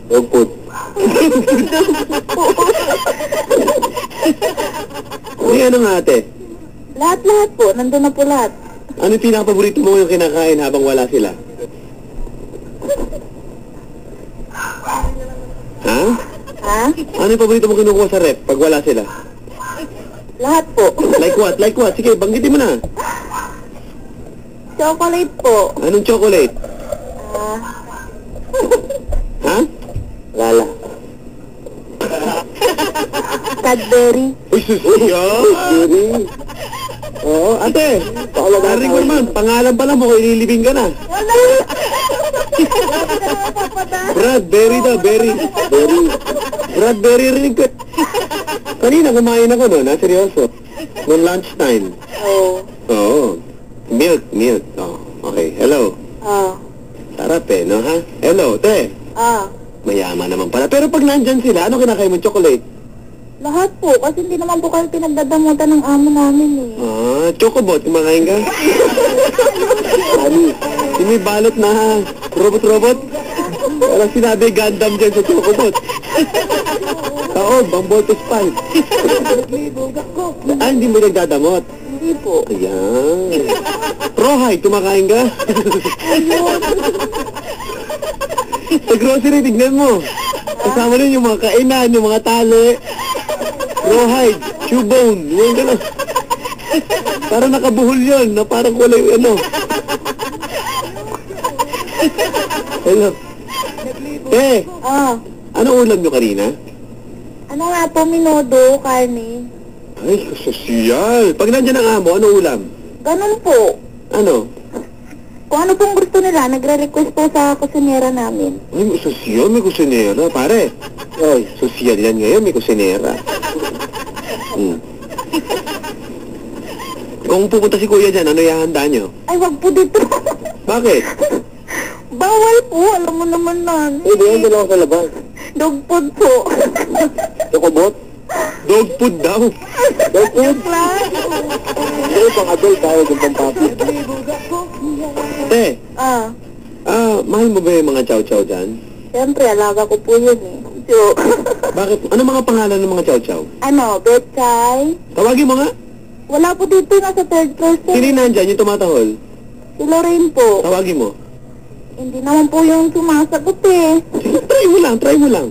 Dog food. Ano nga ate? Lahat-lahat po. Nandun na po lahat. Ano yung pinaka-paborito mo yung kinakain habang wala sila? Ha? Ha? Ano yung paborito mo kinukuha sa rep pag wala sila? Lahat po. Like what? Like what? Sige, banggitin mo na. Chocolate po. Anong chocolate? Ha? Lala. Cadbury. Uy, susiya! Oo, ate. Narinig mo naman, pangalan pa lang mo, ililibing ka na. Wala. Brad, berry daw, berry. Brad, berry rinig ko. Kanina kumain ako no, na seryoso. Noong lunchtime. Oo. Oo. Milk. Oh, okay, hello. Sarap eh, no ha? Hello, te. Mayaman naman pala. Pero pag nandyan sila, ano kinakain mo? Chocolate? Lahat po. Kasi hindi naman po kayo pinagdadamutan ng amo namin eh. Chocobot, kumakain ka? Yung may balot na robot-robot? Parang sinabi Gundam dyan sa Chocobot. Taob, ang Voltes 5. Hindi mo nagdadamot? Hindi po. Ayan. Prohide, kumakain ka? Sa grocery, tignan mo. Kasama rin yung mga kainan, yung mga tali. Rawhide, chewbone, yung gano'n. Parang nakabuhol yun, na parang wala yung ano. Hello. Ano ulam nyo kanina? Ano nga po, minudo, karne. Ay, kasosyal. Pag nandiyan ang amo, ano ulam? Ganun po. Ano? Kung ano pong gusto nila, nagre-request po sa kusinera namin. Ay, may sosyal, may kusinera, pare. Ay, sosyal yan ngayon, may kusinera. Kung pupunta si kuya dyan, ano ihahanda nyo? Ay, wag po dito. Bakit? Bawal po, alam mo naman na. Hindi, hindi lang sa labas. Dog food po. Chocobot? Dog food daw. Dog food? Lang. Hindi, pang adult tayo, yung pang papi. Mahal mo ba yung mga chow-chow dyan? Siyempre, alaga ko po yun eh. So, Bakit? Ano mga pangalan ng mga chow-chow? Betchay. Tawagin mo nga. Wala po dito, nasa third person. Sino nandyan, yung tumatahol? Si Lorraine po. Tawagin mo. Hindi naman po yung sumasagot eh. Try mo lang.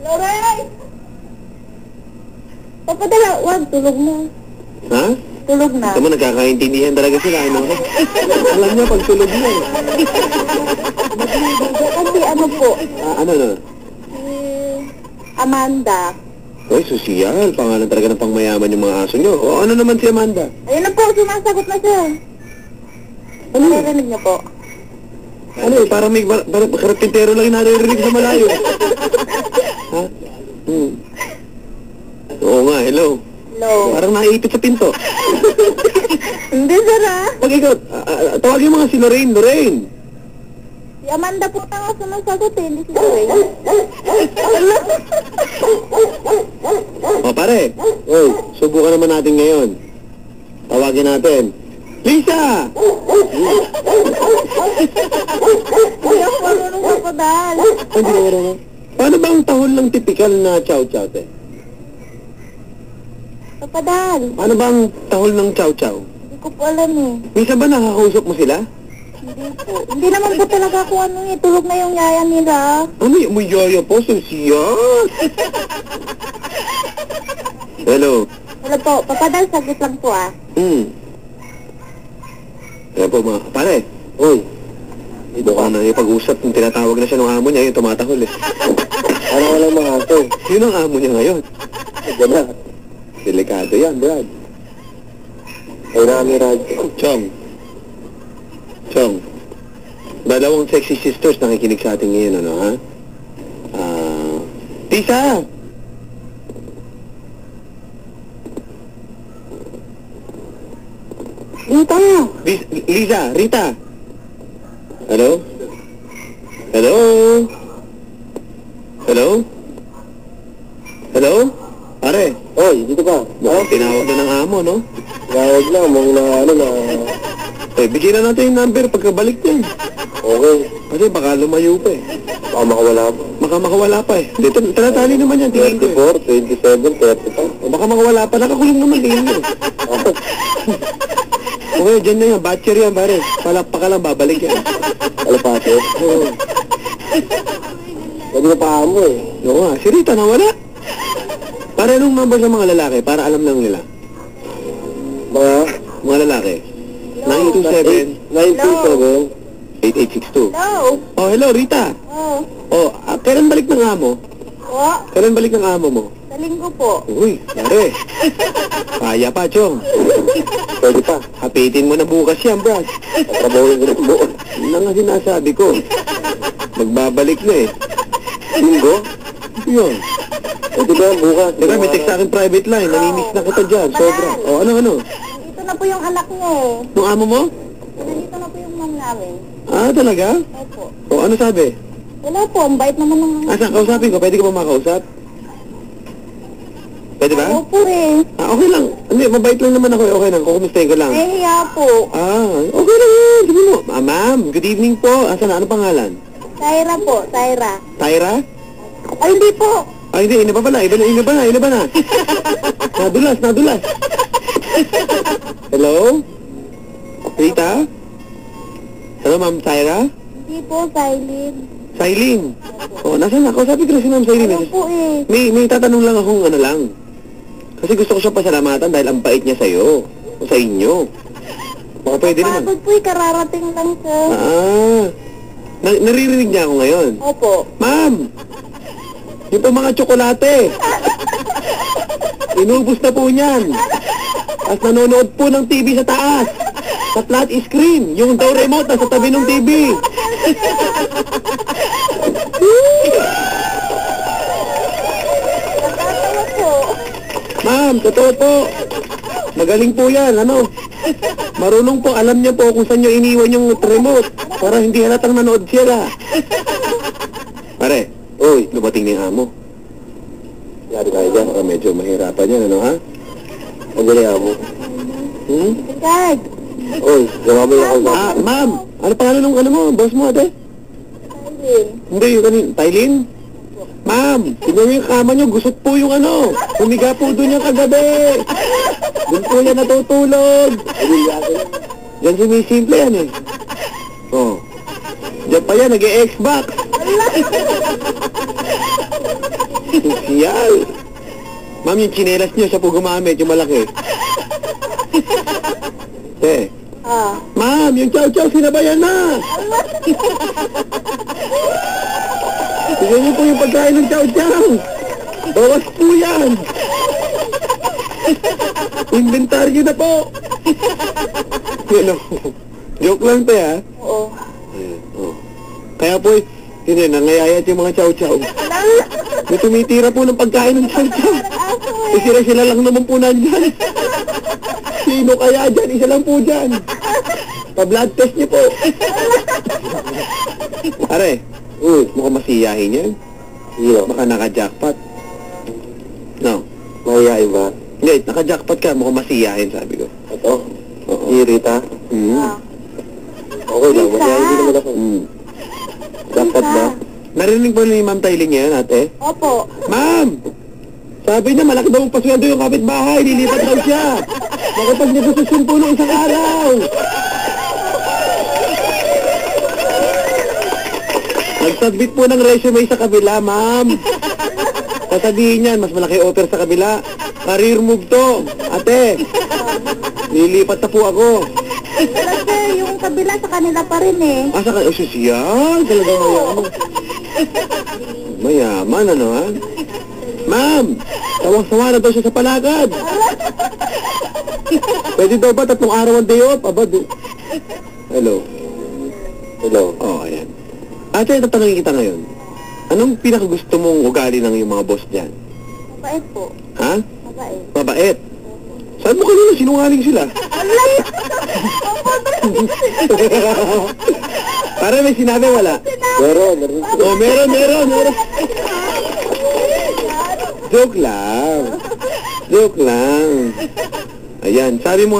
Lorraine! Papadala, wag, tulog na. Ha? Tulog na. Ito mo, nagkakaintindihan talaga sila. Ano? Alam niya, pag tulog na eh. Kasi ano po, Ano? si Amanda. Uy, sosyal. Pangalan talaga ng pangmayaman yung mga aso nyo. O, ano naman si Amanda? Ayun na po, sumasagot na siya. Ano? Naririnig niyo po. Ano eh, parang may karapintero lang yung naririnig sa malayo. Ha? Oo nga, hello. Hello. Parang naiipit sa pinto. Hindi, Sara. Pag ikaw, tawagin mo nga si Lorraine. Si Amanda po na nga sumasagot eh, hindi si Lorraine. O pare, subukan naman natin ngayon. Tawagin natin. Lisa! Hindi ako marunong mapadal. Hindi na marunong. Paano ba ang tahol ng typical na chow-chow, te? Mapadal. Paano ba ang tahol ng chow-chow? Hindi ko po alam eh. Minsan ba nakakausap mo sila? Hindi po. Hindi naman po talaga ako ano eh. Tulog na yung yaya nila. Ano yung may yaya po, Susiya? Hello? Hello po. Papadal, saglit lang po ah. Kaya po mga, pare. Ito ka na ipag-usap, yung tinatawag na siya ng amo niya, yung tumatahol eh. Ano walang mga aso? Sino ang amo niya ngayon? Diyan na. Delikado yan, Brad. Ay nami, Rad. Chong. Dalawang sexy sisters nakikinig sa atin ngayon, ano ha? Tisa! Rita! Hello? Pare? Dito ka. Tinawag na ng amo, no? Tinawag lang, mga bigyan na natin yung number pagkabalik niyan. Okay. Kasi baka lumayo pa eh. Baka makawala pa. Baka makawala pa eh. Dito, talatali naman yan, tingin ko eh. 24, 27, 35. O baka makawala pa, nakakulong naman, tingin ko. Okay, dyan na yan, batcher yan, pare. Palakpa ka lang, babalik yan. Palapate? Oo. Pwede na pa mo eh. Oo nga, si Rita nawala. Para anong number sa mga lalaki, para alam lang nila. Mga lalaki. 927 8862. Hello. Oh, hello, Rita. Oh. Oh, kailan balik ng amo? Oh. Kailan balik ng amo mo? Sa linggo po. Uy, pare. Kaya pa, Chong. Pwede pa. Hapitin mo na bukas yan, Brad. Tatrabahoin ko na buo. Yun lang nga sinasabi ko. Magbabalik na eh. Linggo? Yun. Pwede ba bukas? Teka, may text sa akin private line. Nanimiss na kita dyan. Sobra. O, ano? Ito na po yung anak niyo. Nung amo mo? Nandito na po yung mom namin. Ah, talaga? Opo. O, ano sabi? Wala po, ang bait naman ng... Saan kausapin ko? Pwede ka ba makausap? Pwede ba? Opo rin. Okay lang. Hindi, mabait lang naman ako. Okay lang. Kukumustahin ko lang. Nahihiya po. Okay lang yun. Sabi mo, ma'am, good evening po. Asan na? Ano pangalan? Tyra po, Tyra. Tyra? Ay, hindi po. Ay, hindi. Ina pa pala. Iba na. Nadulas. Hello? Rita? Hello, Ma'am Tyra? Hindi po, Silent. Silene? Oh, nasaan na? Kausapin ko na si Ma'am Silene. Ano po eh. May tatanong lang akong ano lang. Kasi gusto ko siya pasalamatan dahil ang bait niya sa'yo. O sa inyo. Baka pwede naman. Pagod po eh, kararating lang po. Naririnig niya ako ngayon. Opo. Ma'am! Yung po mga tsokolate. Inubos na po niyan. At nanonood po ng TV sa taas. Sa flat screen. Yung daw remote nasa tabi ng TV. Nakatawa po. Ma'am, totoo po. Magaling po yan, ano? Marunong po, alam niya po kung saan niyo iniwan yung remote. Para hindi halatang nanood sila. Pare, uy, lumating na yung amo. Yari tayo dyan, medyo mahirapan yan, ano ha? Ang galing amo. Dad. Uy, gumabay ako. Ma'am, ano pangalan ng ano mo, boss mo, ate? Silent. Hindi, yung kanin, Tylin? Ma'am, tingnan mo yung kama niyo, gusot po yung ano. Humiga po doon yung kagabi. Doon po yan natutulog. Diyan sumisimple yan eh. Oh. Diyan pa yan, nag-e-Xbox. Siyal. Ma'am, yung chinelas niyo, siya po gumamit, yung malaki. Ma'am, yung chow-chow, sinabayan na. Tignan niyo po yung pagkain ng chow-chow. Bawas po yan. Inventaryo na po. Ano? Joke lang to, ha? Oo. Kaya po, yun, nangayayat yung mga chow-chow. May tumitira po ng pagkain ng chow-chow. Sila lang naman po nandyan. Sino kaya dyan? Isa lang po dyan. Pa-blood test niyo po. Pare, mukhang masiyahin yan. Baka naka-jackpot. No? Mahihain ba? Hindi, naka-jackpot ka, mukhang masiyahin, sabi ko. Ito? Oo. Rita? Okay lang, mahihain naman ako. Jackpot ba? Narinig ba ni Ma'am Tylin ngayon, ate? Opo. Ma'am! Sabi niya, malaki daw ang pasweldo yung kapitbahay, lilipat daw siya. Nakapag-negosasyon po ng isang araw. Nag-submit po ng resume sa kabila, ma'am. Sasabihin niyan, mas malaki offer sa kabila. Career move to. Ate, lilipat na po ako. Kasi yung kabila sa kanila pa rin eh. Sa kanila? Yan, talagang mayaman. Mayaman, ano ha? Ma'am, sawang-sawa na daw siya sa palagad. Pwede daw ba 3 araw ang day off? Hello. Oh, ayan. Ate, tatanungin kita ngayon. Anong pinakagusto mong ugali ng yung mga boss dyan? Mabait po. Ha? Mabait. Mabait? Saan mo kanina? Sinungaling sila? Para may sinabi, wala? Meron. Oh, meron. Joke lang. Ayan, sabi mo